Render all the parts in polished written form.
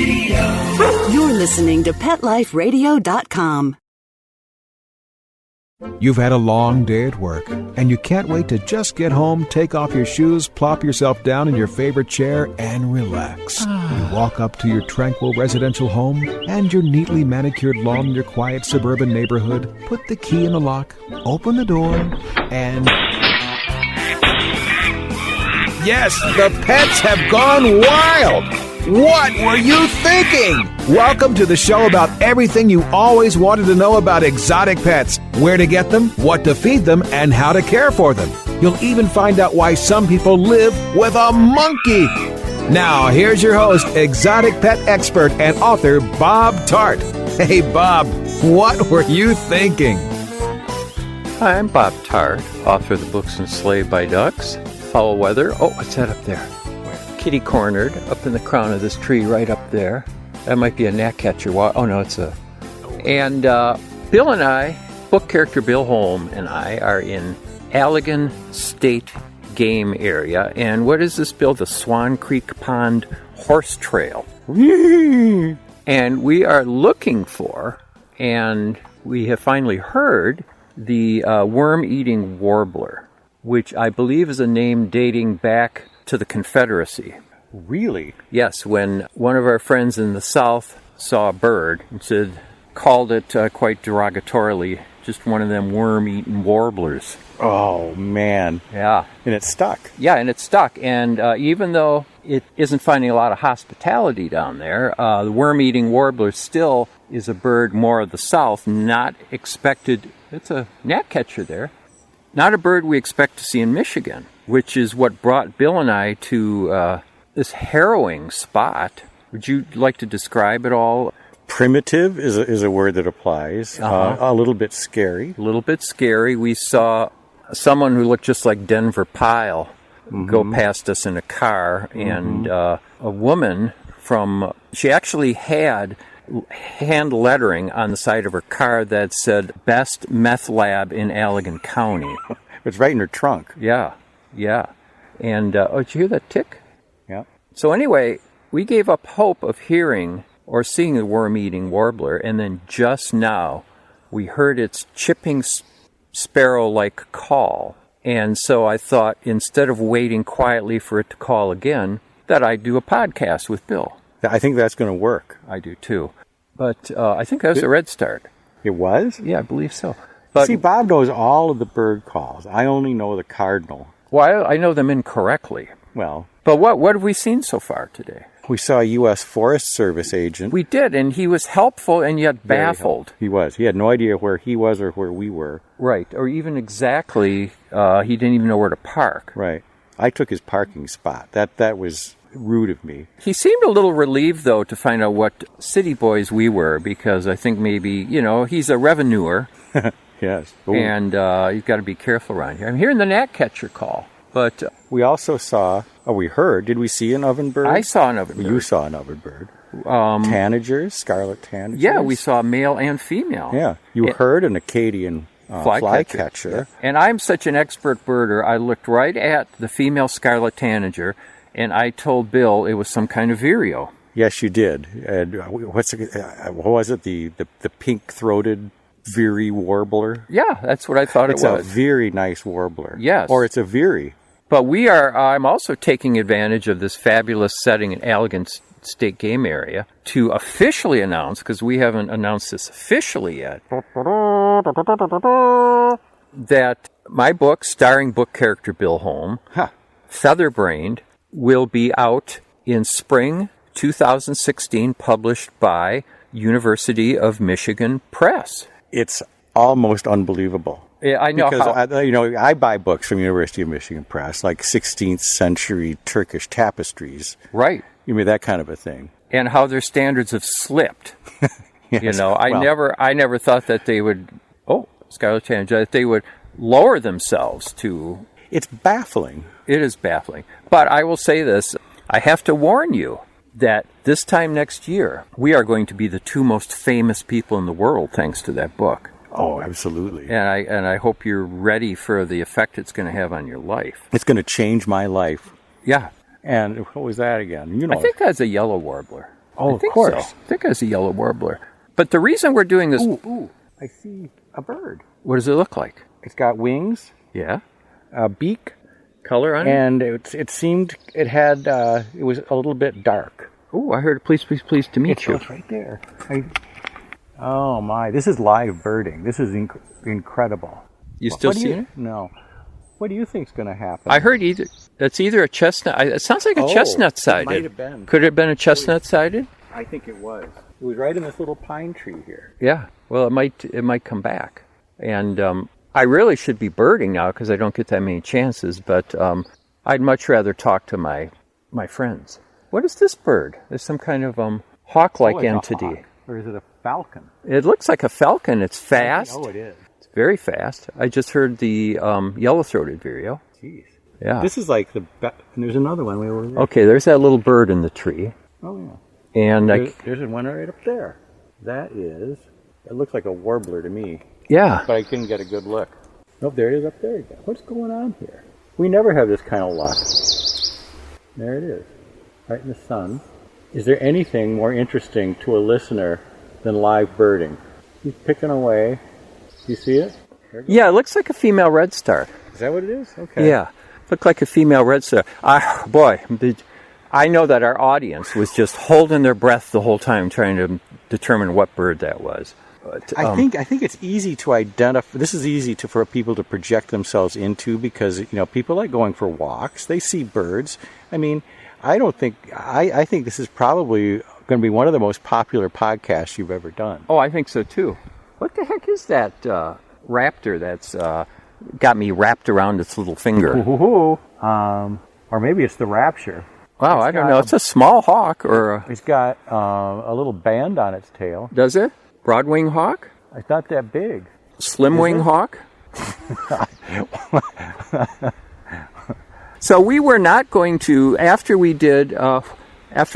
Radio. You're listening to PetLifeRadio.com. You've had a long day at work, and you can't wait to just get home, take off your shoes, plop yourself down in your favorite chair, and relax. You walk up to your tranquil residential home and your neatly manicured lawn in your quiet suburban neighborhood, put the key in the lock, open the door, and... Yes, the pets have gone wild! What were you thinking? Welcome to the show about everything you always wanted to know about exotic pets. Where to get them, what to feed them, and how to care for them. You'll even find out why some people live with a monkey. Now, here's your host, exotic pet expert and author Bob Tarte. Hey, Bob, what were you thinking? Hi, I'm Bob Tarte, author of the books Enslaved by Ducks, Foul Weather. Oh, what's that up there? Kitty cornered up in the crown of this tree right up there. That might be a gnatcatcher. Oh, no, it's a... And Bill and I, book character Bill Holm and I, are in Allegan State Game Area. And what is this, Bill? The Swan Creek Pond Horse Trail. And we are looking for, and we have finally heard, the worm-eating warbler, which I believe is a name dating back to the Confederacy. Really? Yes, when one of our friends in the South saw a bird and called it quite derogatorily, just one of them worm-eating warblers. Oh, man. Yeah. And it stuck. Yeah, and it stuck. And even though it isn't finding a lot of hospitality down there, the worm-eating warbler still is a bird more of the South, not expected. It's a gnatcatcher there. Not a bird we expect to see in Michigan, which is what brought Bill and I to this harrowing spot. Would you like to describe it all? Primitive is a word that applies. A little bit scary. A little bit scary. We saw someone who looked just like Denver Pyle go past us in a car, and a woman she actually had hand lettering on the side of her car that said, "Best Meth Lab in Allegan County." It's right in her trunk. Yeah. And, did you hear that tick? Yeah. So anyway, we gave up hope of hearing or seeing the worm-eating warbler, and then just now we heard its chipping sparrow-like call. And so I thought, instead of waiting quietly for it to call again, that I'd do a podcast with Bill. I think that's going to work. I do too. But I think that was a red start. It was? Yeah, I believe so. But, see, Bob knows all of the bird calls. I only know the cardinal. Well, I know them incorrectly. Well. But what have we seen so far today? We saw a U.S. Forest Service agent. We did, and he was helpful and yet baffled. He was. He had no idea where he was or where we were. Right, or even exactly, he didn't even know where to park. Right. I took his parking spot. That was rude of me. He seemed a little relieved, though, to find out what city boys we were, because I think maybe, he's a revenuer. Yes. Ooh. And you've got to be careful around here. I'm hearing the gnatcatcher call. But we also saw, we heard, did we see an ovenbird? I saw an ovenbird. You saw an ovenbird. Tanagers, scarlet tanagers. Yeah, we saw male and female. Yeah. You heard an Acadian flycatcher. Yeah. And I'm such an expert birder, I looked right at the female scarlet tanager, and I told Bill it was some kind of vireo. Yes, you did. And what was it? The pink-throated veery warbler? Yeah, that's what I thought it was. It's a very nice warbler. Yes. Or it's a veery. But I'm also taking advantage of this fabulous setting in Allegan State Game Area to officially announce, because we haven't announced this officially yet, that my book, starring book character Bill Holm, Featherbrained, will be out in spring 2016, published by University of Michigan Press. It's almost unbelievable. Yeah, I know. Because I buy books from University of Michigan Press, like 16th century Turkish tapestries. Right. You mean that kind of a thing. And how their standards have slipped. Yes. I never thought that they would. Scarlet Tanager, that they would lower themselves to. It's baffling. It is baffling. But I will say this: I have to warn you that this time next year we are going to be the two most famous people in the world, thanks to that book. Oh, absolutely. And I hope you're ready for the effect it's going to have on your life. It's going to change my life. Yeah. And what was that again? I think that's a yellow warbler. Oh, of course. So. I think it's a yellow warbler. But the reason we're doing this... Ooh, I see a bird. What does it look like? It's got wings. Yeah. A beak. Color on it? And it seemed it had, it was a little bit dark. Oh, I heard please to meet you. It's right there. Oh my, this is live birding. This is incredible. You still see it? No. What do you think's going to happen? I heard it's either a chestnut. It sounds like a chestnut-sided. It might have been. Could it have been a chestnut-sided? I think it was. It was right in this little pine tree here. Yeah. Well, it might come back. And I really should be birding now because I don't get that many chances. But I'd much rather talk to my friends. What is this bird? There's some kind of hawk-like entity. Hawk. Or is it a falcon? It looks like a falcon. It's fast. Oh, it is. It's very fast. I just heard the yellow-throated vireo. Jeez. Yeah. This is like and there's another one way over there. Okay, there's that little bird in the tree. Oh, yeah. And there's one right up there. It looks like a warbler to me. Yeah. But I couldn't get a good look. Nope, there it is up there again. What's going on here? We never have this kind of luck. There it is. Right in the sun. Is there anything more interesting to a listener than live birding? He's picking away. Do you see it? Yeah, it looks like a female redstart. Is that what it is? Okay. Yeah, looked like a female redstart. I know that our audience was just holding their breath the whole time trying to determine what bird that was. But, I think it's easy to identify. This is easy for people to project themselves into because people like going for walks. They see birds. I mean, I think this is probably going to be one of the most popular podcasts you've ever done. Oh, I think so too. What the heck is that raptor that's got me wrapped around its little finger? Or maybe it's the rapture. Wow, I don't know. It's a small hawk or It's got a little band on its tail. Does it? Broadwing hawk? It's not that big. Slim wing hawk? So we were not going to, after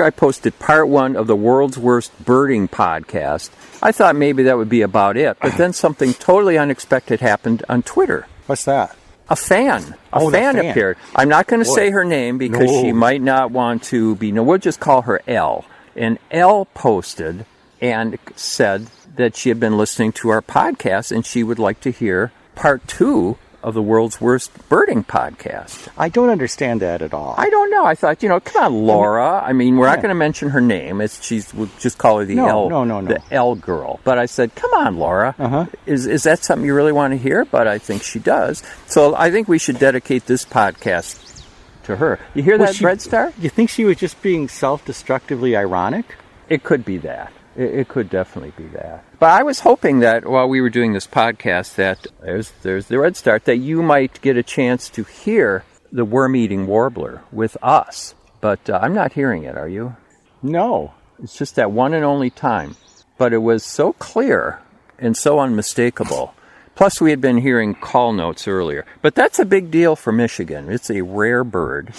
I posted part 1 of the World's Worst Birding podcast, I thought maybe that would be about it. But then something totally unexpected happened on Twitter. What's that? A fan. A fan appeared. I'm not going to say her name because she might not want to be. No, we'll just call her L. And L posted and said that she had been listening to our podcast and she would like to hear part 2 of the World's Worst Birding podcast. I don't understand that at all. I don't know. I thought, come on, Laura. I mean, we're not going to mention her name. We'll just call her the the L girl. But I said, come on, Laura. Uh-huh. Is that something you really want to hear? But I think she does. So I think we should dedicate this podcast to her. You hear that, Red Star? You think she was just being self-destructively ironic? It could be that. It could definitely be that. But I was hoping that while we were doing this podcast that there's the red start, that you might get a chance to hear the worm-eating warbler with us. But I'm not hearing it, are you? No. It's just that one and only time. But it was so clear and so unmistakable. Plus, we had been hearing call notes earlier. But that's a big deal for Michigan. It's a rare bird.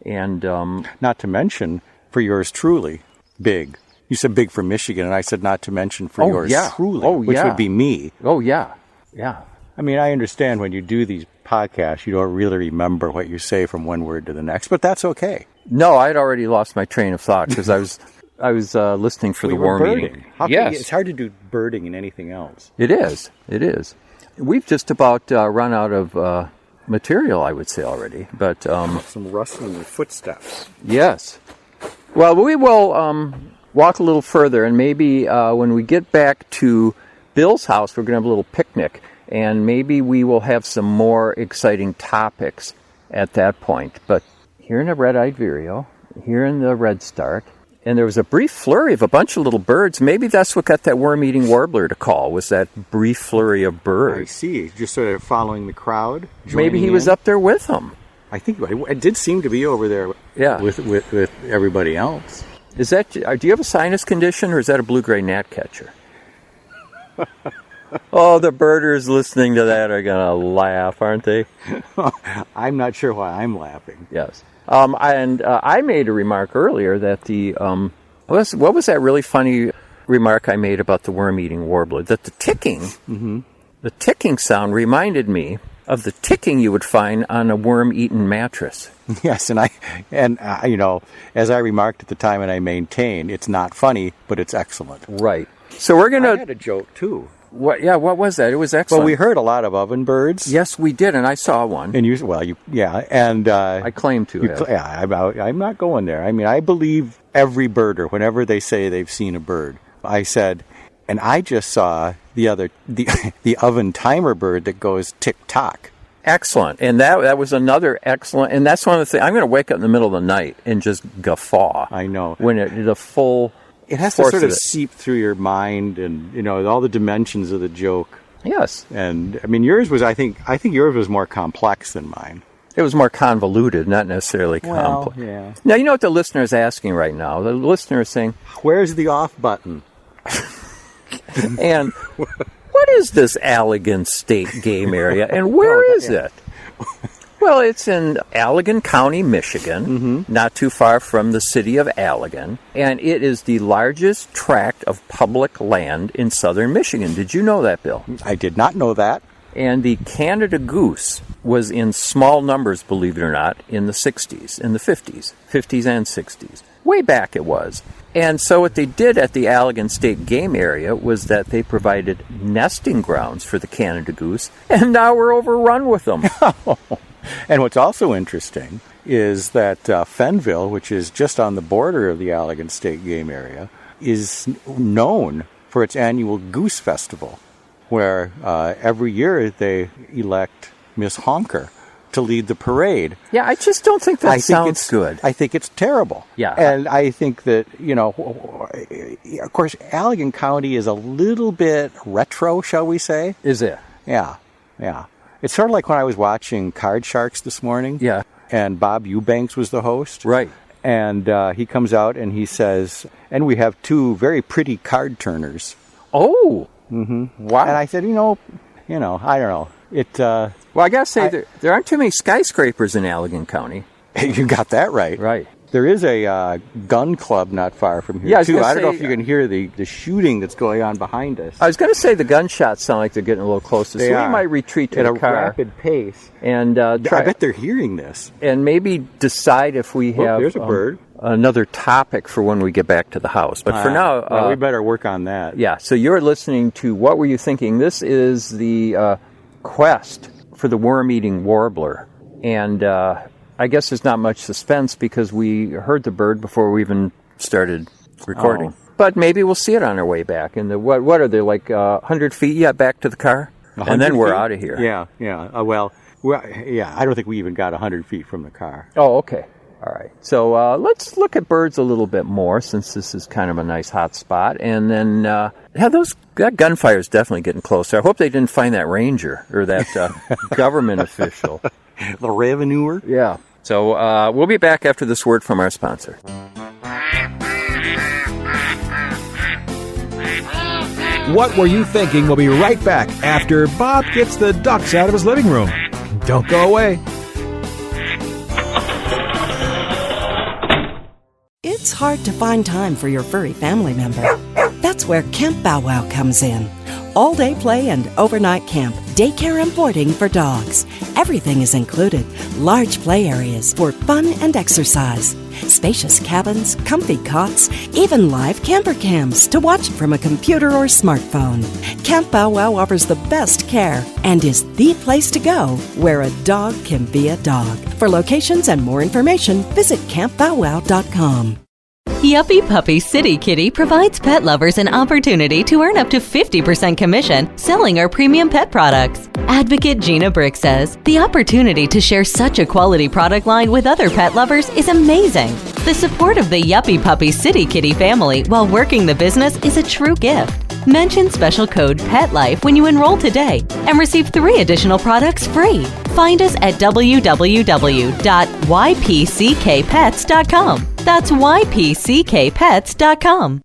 And not to mention, for yours truly, big. You said big for Michigan, and I said not to mention for yours truly, which would be me. Oh, yeah. Yeah. I mean, I understand when you do these podcasts, you don't really remember what you say from one word to the next, but that's okay. No, I'd already lost my train of thought because I was listening for the worm eating. Yes. It's hard to do birding in anything else. It is. We've just about run out of material, I would say, already. But some rustling footsteps. Yes. Well, we will walk a little further, and maybe when we get back to Bill's house, we're going to have a little picnic, and maybe we will have some more exciting topics at that point. But here in the red-eyed vireo, here in the redstart, and there was a brief flurry of a bunch of little birds. Maybe that's what got that worm-eating warbler to call, was that brief flurry of birds. I see. Just sort of following the crowd. Maybe he was up there with them. I think it did seem to be over there with everybody else. Is that? Do you have a sinus condition, or is that a blue-gray gnatcatcher? Oh, the birders listening to that are going to laugh, aren't they? I'm not sure why I'm laughing. Yes. I made a remark earlier that what was that really funny remark I made about the worm-eating warbler? That the ticking sound reminded me of the ticking you would find on a worm-eaten mattress. Yes, and as I remarked at the time, and I maintain, it's not funny, but it's excellent. Right. So we're going to... I had a joke, too. What was that? It was excellent. Well, we heard a lot of oven birds. Yes, we did, and I saw one. And I claim to have. I'm not going there. I mean, I believe every birder, whenever they say they've seen a bird. I said, and I just saw the oven timer bird that goes tick-tock. Excellent. And that was another excellent, and that's one of the things, I'm going to wake up in the middle of the night and just guffaw. I know. When the full... It has to sort of seep through your mind and, all the dimensions of the joke. Yes. And, I mean, yours was, I think yours was more complex than mine. It was more convoluted, not necessarily complex. Well, yeah. Now, you know what the listener is asking right now? The listener is saying, where's the off button? And what is this Allegan State Game Area, and where is it? Well, it's in Allegan County, Michigan, not too far from the city of Allegan, and it is the largest tract of public land in southern Michigan. Did you know that, Bill? I did not know that. And the Canada goose was in small numbers, believe it or not, in the 60s, in the 50s and 60s. Way back it was. And so what they did at the Allegan State Game Area was that they provided nesting grounds for the Canada goose, and now we're overrun with them. And what's also interesting is that Fenville, which is just on the border of the Allegan State Game Area, is known for its annual Goose Festival, where every year they elect Miss Honker to lead the parade. Yeah, I just don't think that sounds good. I think it's terrible. Yeah. And I think that, of course, Allegan County is a little bit retro, shall we say? Is it? Yeah. It's sort of like when I was watching Card Sharks this morning. Yeah. And Bob Eubanks was the host. Right. And he comes out and he says, and we have two very pretty card turners. Oh. Mm-hmm. Wow. And I said, I don't know. Well, I got to say, there aren't too many skyscrapers in Allegan County. You got that right. Right. There is a gun club not far from here, too. I don't know if you can hear the shooting that's going on behind us. I was going to say the gunshots sound like they're getting a little closer, so we might retreat to the car. At a rapid pace. And I bet they're hearing this. And maybe decide if we have there's a bird. Another topic for when we get back to the house. But for now... we better work on that. Yeah, so you're listening to What Were You Thinking? This is the quest for the worm-eating warbler. And... I guess there's not much suspense because we heard the bird before we even started recording. Oh. But maybe we'll see it on our way back. And what are they, like 100 feet yet back to the car? And then we're out of here. Yeah. I don't think we even got 100 feet from the car. Oh, okay. All right. So let's look at birds a little bit more since this is kind of a nice hot spot. And then, that gunfire is definitely getting closer. I hope they didn't find that ranger or that government official. The revenuer? Yeah. So we'll be back after this word from our sponsor. What Were You Thinking? We'll be right back after Bob gets the ducks out of his living room. Don't go away. It's hard to find time for your furry family member. That's where Camp Bow Wow comes in. All-day play and overnight camp, daycare and boarding for dogs. Everything is included. Large play areas for fun and exercise. Spacious cabins, comfy cots, even live camper cams to watch from a computer or smartphone. Camp Bow Wow offers the best care and is the place to go where a dog can be a dog. For locations and more information, visit campbowwow.com. Yuppie Puppy City Kitty provides pet lovers an opportunity to earn up to 50% commission selling our premium pet products. Advocate Gina Brick says, the opportunity to share such a quality product line with other pet lovers is amazing. The support of the Yuppie Puppy City Kitty family while working the business is a true gift. Mention special code PETLIFE when you enroll today and receive 3 additional products free. Find us at www.ypckpets.com. That's ypckpets.com.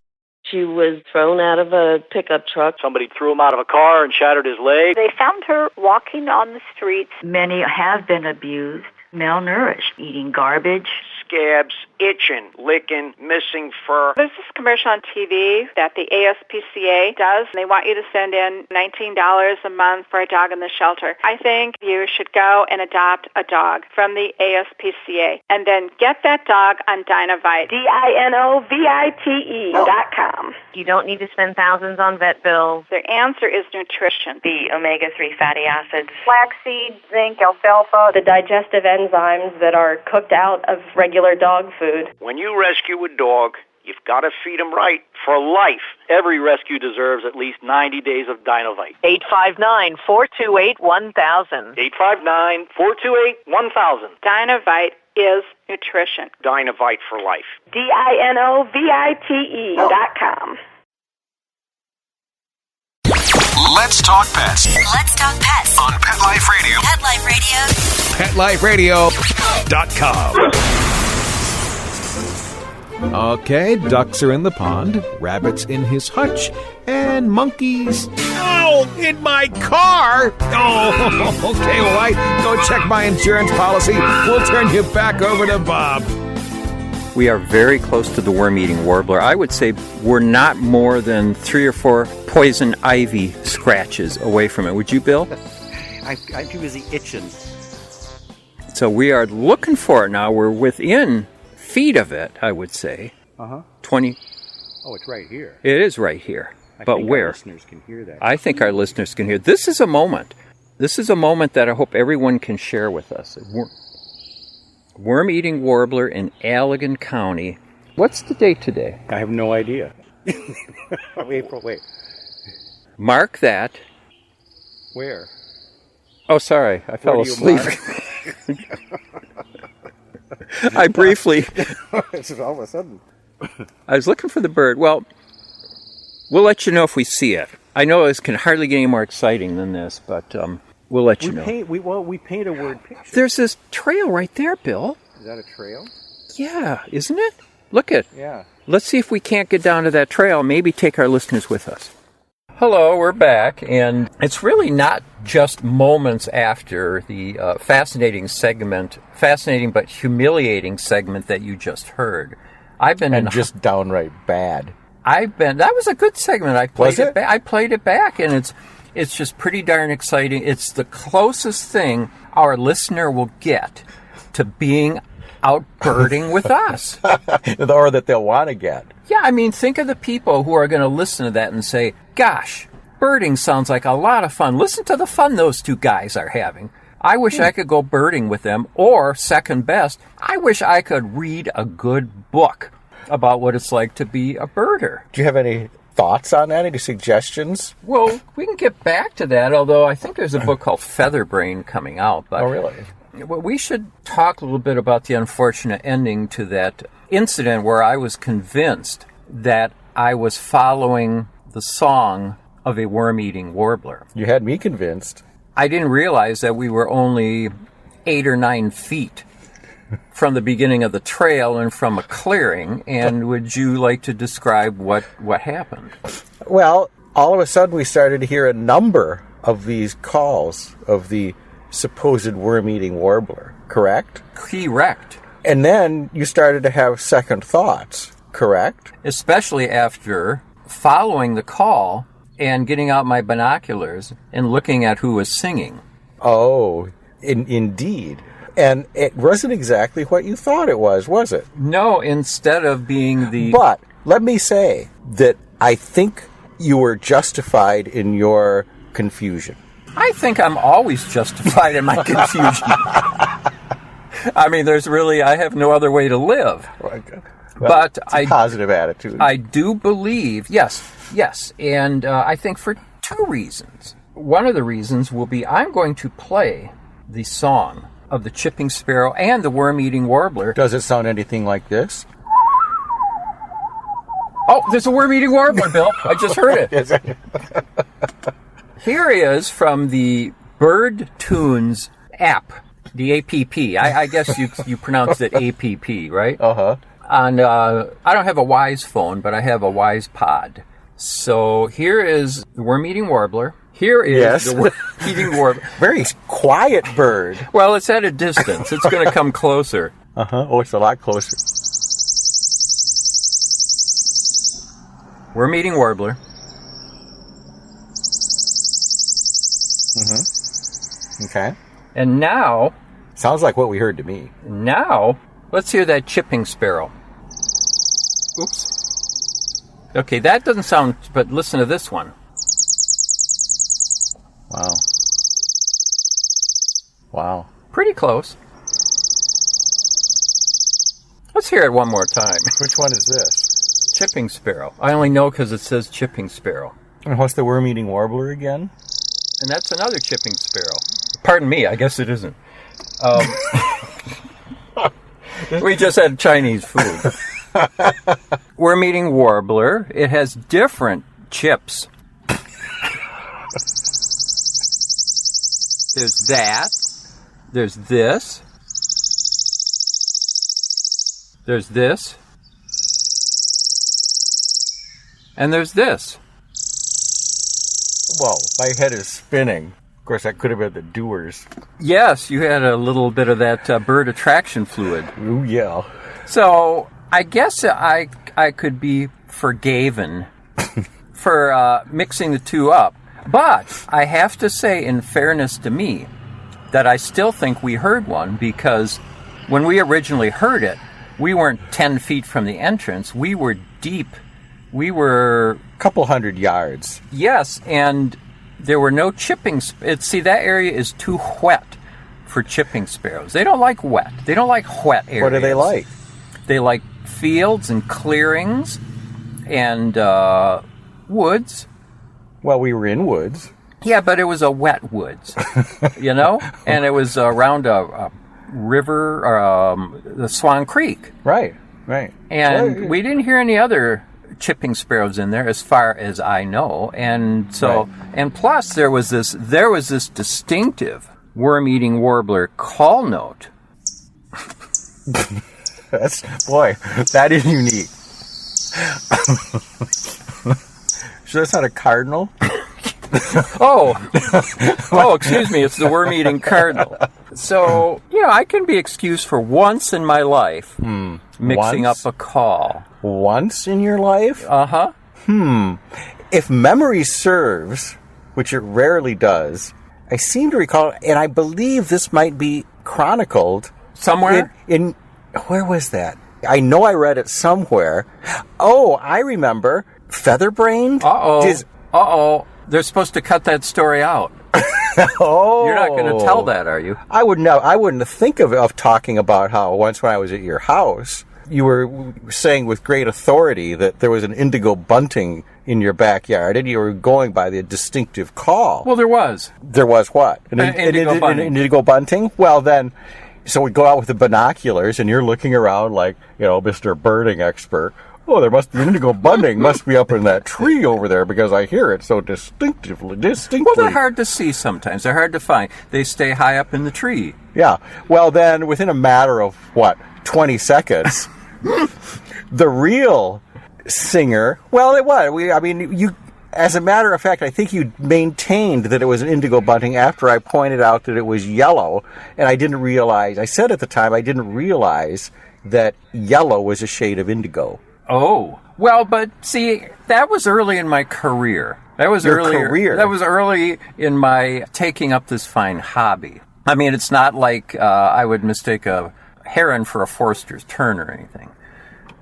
She was thrown out of a pickup truck. Somebody threw him out of a car and shattered his leg. They found her walking on the streets. Many have been abused, malnourished, eating garbage. scabs, itching, licking, missing fur. There's this commercial on TV that the ASPCA does. They want you to send in $19 a month for a dog in the shelter. I think you should go and adopt a dog from the ASPCA and then get that dog on Dinovite. DINOVITE.com. You don't need to spend thousands on vet bills. The answer is nutrition. The omega-3 fatty acids. Flaxseed, zinc, alfalfa, The digestive enzymes that are cooked out of regular dog food. When you rescue a dog, you've got to feed him right for life. Every rescue deserves at least 90 days of Dinovite. 859-428-1000. 859-428-1000. Dinovite is nutrition. Dinovite for life. DINOVITE.com. Let's talk pets Let's talk pets on Pet Life Radio. Pet Life Radio. PetLifeRadio.com. Okay, ducks are in the pond, rabbits in his hutch, and monkeys. Ow! In my car! Oh, okay, well, I go check my insurance policy. We'll turn you back over to Bob. We are very close to the worm-eating warbler. I would say we're not more than 3 or 4 poison ivy scratches away from it. Would you, Bill? I'm too busy itching. So we are looking for it now. We're within feet of it, I would say. 20. Oh, it's right here. It is right here. But think where? Our listeners can hear that. I think our listeners can hear. This is a moment. This is a moment that I hope everyone can share with us. Worm-eating warbler in Allegan County. What's the date today? I have no idea. Wait. Mark that. Where? Oh, sorry. I fell Where do you asleep. I briefly... It's all of a sudden. I was looking for the bird. Well, we'll let you know if we see it. I know this can hardly get any more exciting than this, but we'll let you know. We paint a word picture. There's this trail right there, Bill. Is that a trail? Yeah, isn't it? Look it. Yeah. Let's see if we can't get down to that trail. Maybe take our listeners with us. Hello, we're back, and it's really not just moments after the fascinating but humiliating segment that you just heard. I've been and just downright bad. That was a good segment. I played it back. I played it back, and it's just pretty darn exciting. It's the closest thing our listener will get to being out birding with us. Or that they'll want to get. Yeah, I mean, think of the people who are going to listen to that and say, gosh, birding sounds like a lot of fun. Listen to the fun those two guys are having. I wish I could go birding with them. Or, second best, I wish I could read a good book about what it's like to be a birder. Do you have any thoughts on that? Any suggestions? Well, we can get back to that, although I think there's a book called Featherbrain coming out. But oh, really? Well, we should talk a little bit about the unfortunate ending to that incident where I was convinced that I was following the song of a worm-eating warbler. You had me convinced. I didn't realize that we were only 8 or 9 feet from the beginning of the trail and from a clearing. And would you like to describe what happened? Well, all of a sudden we started to hear a number of these calls of the supposed worm-eating warbler, correct? Correct. And then you started to have second thoughts, correct? Especially after following the call and getting out my binoculars and looking at who was singing. Oh, indeed. And it wasn't exactly what you thought it was it? No, instead of being the... But let me say that I think you were justified in your confusion. I think I'm always justified in my confusion. I mean, I have no other way to live. Well, but it's a positive attitude. I do believe, yes. And I think for 2 reasons. One of the reasons will be I'm going to play the song of the chipping sparrow and the worm-eating warbler. Does it sound anything like this? Oh, there's a worm-eating warbler, Bill. I just heard it. Here he is from the Bird Tunes app, the APP. I guess you pronounced it APP, right? Uh-huh. And I don't have a Wise phone, but I have a Wise Pod. So here is the worm-eating warbler. Here is the worm-eating warbler. Very quiet bird. Well, it's at a distance. It's going to come closer. Oh, it's a lot closer. We're meeting Warbler. Okay. And now... Sounds like what we heard to me. Now, let's hear that chipping sparrow. Oops. Okay, that doesn't sound... But listen to this one. Wow. Wow. Pretty close. Let's hear it one more time. Which one is this? Chipping sparrow. I only know because it says chipping sparrow. And what's the worm-eating warbler again? And that's another chipping sparrow. Pardon me, I guess it isn't. We just had Chinese food. We're meeting Warbler. It has different chips. There's that. There's this. There's this. And there's this. Whoa, my head is spinning. Of course, that could have been the doers. Yes, you had a little bit of that bird attraction fluid. Ooh, yeah. So, I guess I could be forgiven for mixing the two up. But I have to say, in fairness to me, that I still think we heard one, because when we originally heard it, we weren't 10 feet from the entrance. We were deep. We were... a couple 100 yards. Yes, and there were no chipping... See, that area is too wet for chipping sparrows. They don't like wet. They don't like wet areas. What do they like? They like fields and clearings and woods. Well, we were in woods. Yeah, but it was a wet woods, you know? And it was around a river, the Swan Creek. Right, right. And we didn't hear any other chipping sparrows in there, as far as I know. And so, and plus there was this distinctive worm-eating warbler call note. That is unique. So that's not a cardinal? Oh, excuse me, it's the worm-eating cardinal. So, I can be excused for once in my life mixing up a call. Once in your life? Uh-huh. If memory serves, which it rarely does, I seem to recall, and I believe this might be chronicled somewhere in where was that? I know I read it somewhere. Oh, I remember. Featherbrained? Uh-oh. They're supposed to cut that story out. Oh. You're not going to tell that, are you? I wouldn't think of talking about how once when I was at your house, you were saying with great authority that there was an indigo bunting in your backyard, and you were going by the distinctive call. Well, there was. There was what? An indigo bunting? Well, then... So we go out with the binoculars, and you're looking around like, Mr. Birding expert. Oh, there must be an indigo bunting. Must be up in that tree over there because I hear it so distinctly. Well, they're hard to see sometimes. They're hard to find. They stay high up in the tree. Yeah. Well, then, within a matter of, 20 seconds, the real singer, as a matter of fact, I think you maintained that it was an indigo bunting after I pointed out that it was yellow, and I didn't realize, I said at the time, I didn't realize that yellow was a shade of indigo. Oh, well, but see, that was early in my career. That was early in my taking up this fine hobby. I mean, it's not like I would mistake a heron for a Forster's tern or anything.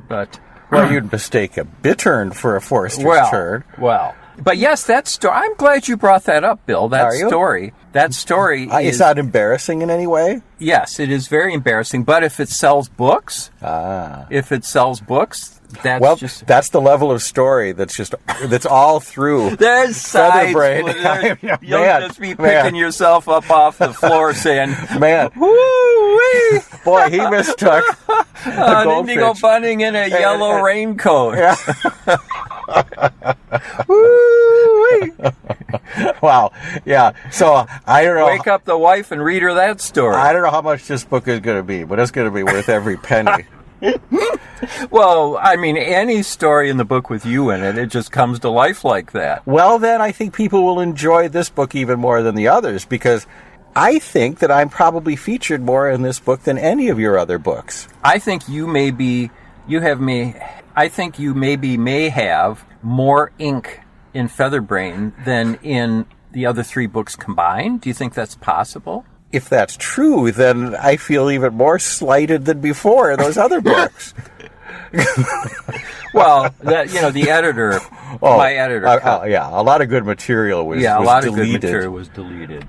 But you'd mistake a bittern for a Forster's tern. Well. But yes, that story. I'm glad you brought that up, Bill. That story. It's not embarrassing in any way? Yes, it is very embarrassing. But if it sells books, that's the level of story that's all through. There's sides. You'll just be picking yourself up off the floor saying, "Man, woo-wee." Boy, he mistook an indigo bunting in a yellow raincoat. Yeah. Woo-wee. Wow. Yeah. So I don't know. Wake up the wife and read her that story. I don't know how much this book is going to be, but it's going to be worth every penny. Well, I mean, any story in the book with you in it just comes to life like that. Well, then I think people will enjoy this book even more than the others because I think that I'm probably featured more in this book than any of your other books. I think you may have more ink in Featherbrain than in the other 3 books combined. Do you think that's possible? If that's true, then I feel even more slighted than before in those other books. Well, the editor, my editor. A lot of good material was deleted. Yeah, a lot of good material was deleted.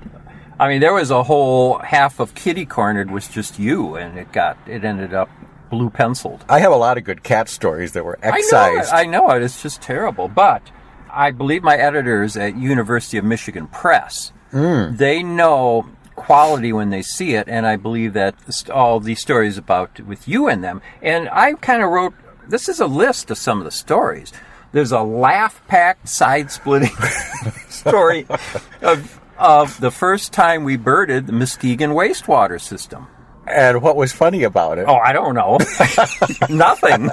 I mean, there was a whole half of Kitty Cornered was just you, and it ended up blue penciled. I have a lot of good cat stories that were excised. I know it. It's just terrible. But I believe my editors at University of Michigan Press, they know quality when they see it, and I believe that all these stories with you in them. And I kind of wrote, this is a list of some of the stories. There's a laugh-packed, side-splitting story of the first time we birded the Muskegon wastewater system. And what was funny about it? Oh, I don't know. Nothing.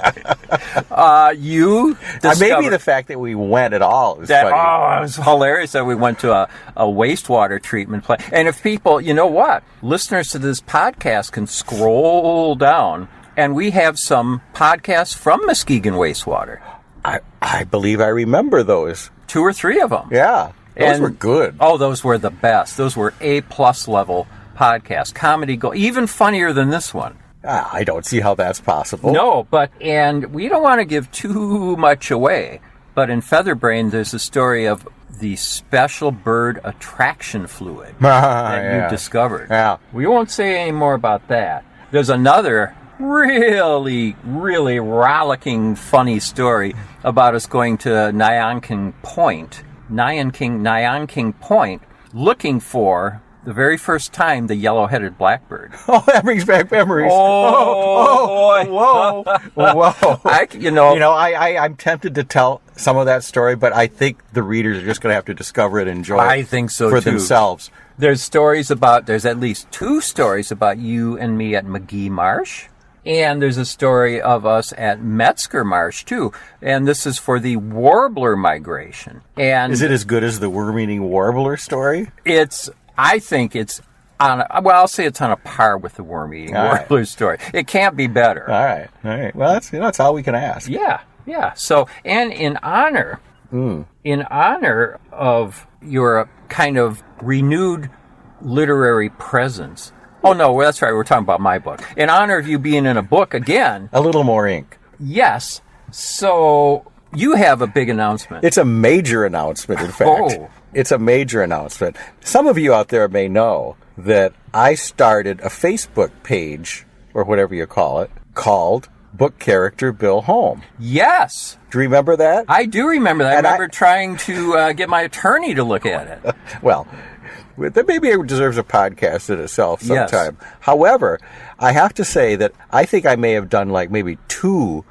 You discovered... Maybe the fact that we went at all was funny. Oh, it was hilarious that we went to a wastewater treatment plant. And if people, you know what? Listeners to this podcast can scroll down, and we have some podcasts from Muskegon wastewater. I believe I remember those. 2 or 3 of them. Yeah. Those were good. Oh, those were the best. Those were A-plus level podcast, comedy gold, even funnier than this one. I don't see how that's possible. No, and we don't want to give too much away, but in Featherbrain, there's a story of the special bird attraction fluid that you discovered. Yeah. We won't say any more about that. There's another really, really rollicking, funny story about us going to Nyan King Point, looking for the very first time the yellow-headed blackbird. Oh, that brings back memories. Oh, whoa. I'm I'm tempted to tell some of that story, but I think the readers are just going to have to discover it and enjoy it. I think so, for too. themselves. There's at least 2 stories about you and me at McGee Marsh. And there's a story of us at Metzger Marsh, too. And this is for the warbler migration. And is it as good as the worm-eating warbler story? I think it's I'll say it's on a par with the worm-eating warbler story. It can't be better. All right. Well, that's all we can ask. Yeah. So, and in honor of your kind of renewed literary presence. Oh, no, that's right. We're talking about my book. In honor of you being in a book again. A little more ink. Yes. So you have a big announcement. It's a major announcement, in fact. Oh. It's a major announcement. Some of you out there may know that I started a Facebook page, or whatever you call it, called Book Character Bill Holm. Yes. Do you remember that? I do remember that. I remember trying to get my attorney to look at it. Well, maybe it deserves a podcast in itself sometime. Yes. However, I have to say that I think I may have done maybe 2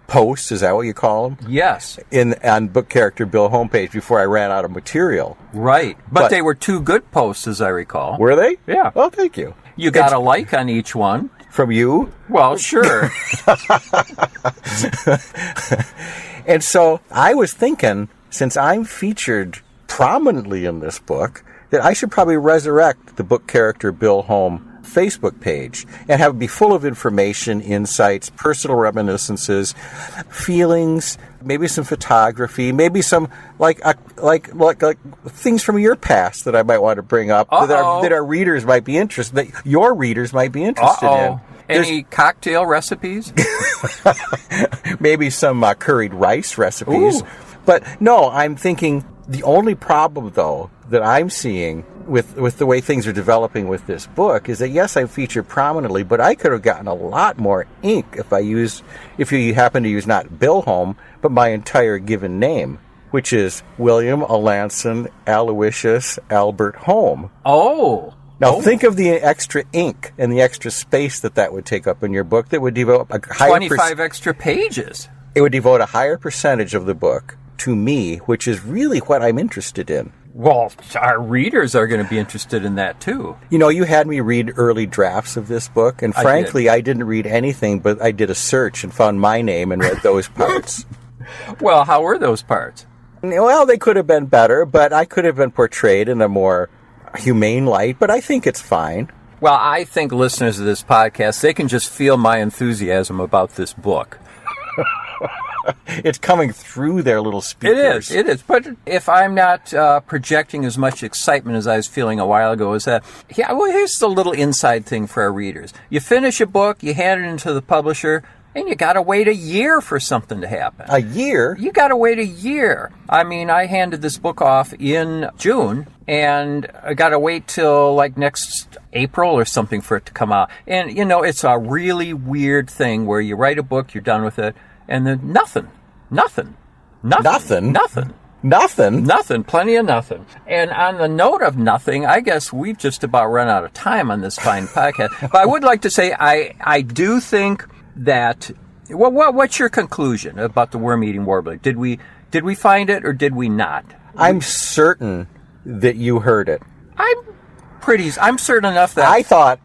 posts, is that what you call them? Yes. On Book Character Bill homepage before I ran out of material. Right. But they were 2 good posts, as I recall. Were they? Yeah. Well, thank you. You got a like on each one. From you? Well, sure. And so I was thinking, since I'm featured prominently in this book, that I should probably resurrect the Book Character Bill Holm Facebook page and have it be full of information, insights, personal reminiscences, feelings, maybe some photography, maybe some like things from your past that I might want to bring up that our readers might be interested, that your readers might be interested in. Any cocktail recipes? Maybe some curried rice recipes. Ooh. But no, I'm thinking the only problem, though, that I'm seeing with the way things are developing with this book is that, yes, I feature prominently, but I could have gotten a lot more ink if you happen to use not Bill Holm, but my entire given name, which is William Alanson Aloysius Albert Holm. Oh. Now, think of the extra ink and the extra space that would take up in your book. That would devote a higher 25 extra pages. It would devote a higher percentage of the book to me, which is really what I'm interested in. Well, our readers are going to be interested in that, too. You know, you had me read early drafts of this book, and frankly, I didn't read anything, but I did a search and found my name and read those parts. Well, how were those parts? Well, they could have been better, but I could have been portrayed in a more humane light, but I think it's fine. Well, I think listeners of this podcast, they can just feel my enthusiasm about this book. It's coming through their little speakers. It is. But if I'm not projecting as much excitement as I was feeling a while ago, is that, here's the little inside thing for our readers. You finish a book, you hand it into the publisher, and you got to wait a year for something to happen. A year? You got to wait a year. I mean, I handed this book off in June, and I got to wait till like next April or something for it to come out. And, it's a really weird thing where you write a book, you're done with it, and then nothing. Plenty of nothing. And on the note of nothing, I guess we've just about run out of time on this fine podcast. But I would like to say I do think that, what's your conclusion about the worm-eating warbler? Did we find it or did we not? I'm certain that you heard it. I'm certain enough that I thought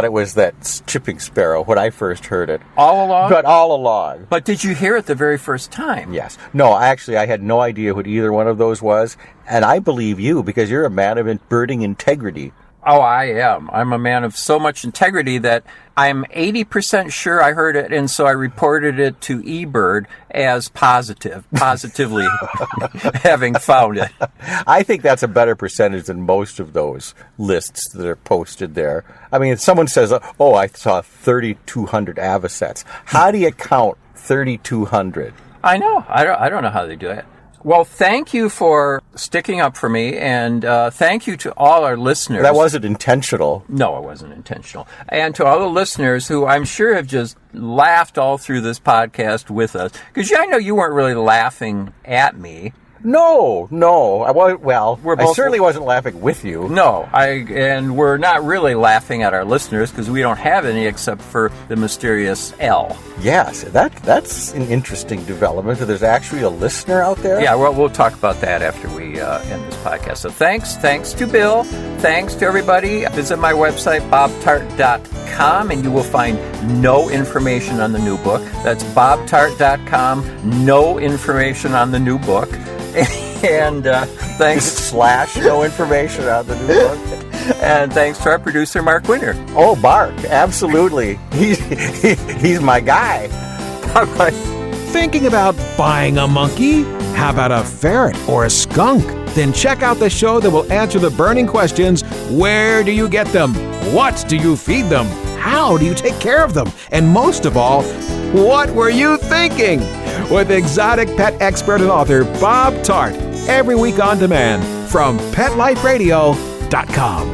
it was that chipping sparrow when I first heard it. All along? But all along. But did you hear it the very first time? Yes. No, actually, I had no idea what either one of those was, and I believe you because you're a man of birding integrity. Oh, I am. I'm a man of so much integrity that I'm 80% sure I heard it, and so I reported it to eBird as positively having found it. I think that's a better percentage than most of those lists that are posted there. I mean, if someone says, oh, I saw 3,200 avocets. How do you count 3,200? I know. I don't know how they do it. Well, thank you for sticking up for me, and thank you to all our listeners. That wasn't intentional. No, it wasn't intentional. And to all the listeners who I'm sure have just laughed all through this podcast with us. Because I know you weren't really laughing at me. No. I certainly wasn't laughing with you. No, and we're not really laughing at our listeners because we don't have any except for the mysterious L. Yes, that's an interesting development. There's actually a listener out there? Yeah, well, we'll talk about that after we end this podcast. So thanks to Bill. Thanks to everybody. Visit my website, bobtarte.com, and you will find no information on the new book. That's bobtarte.com, no information on the new book. And thanks / no information on the new book. And thanks to our producer, Mark Winter. Oh, Mark, absolutely. He's my guy. Thinking about buying a monkey? How about a ferret or a skunk? Then check out the show that will answer the burning questions. Where do you get them? What do you feed them? How do you take care of them? And most of all, what were you thinking? With exotic pet expert and author Bob Tarte, every week on demand from PetLifeRadio.com.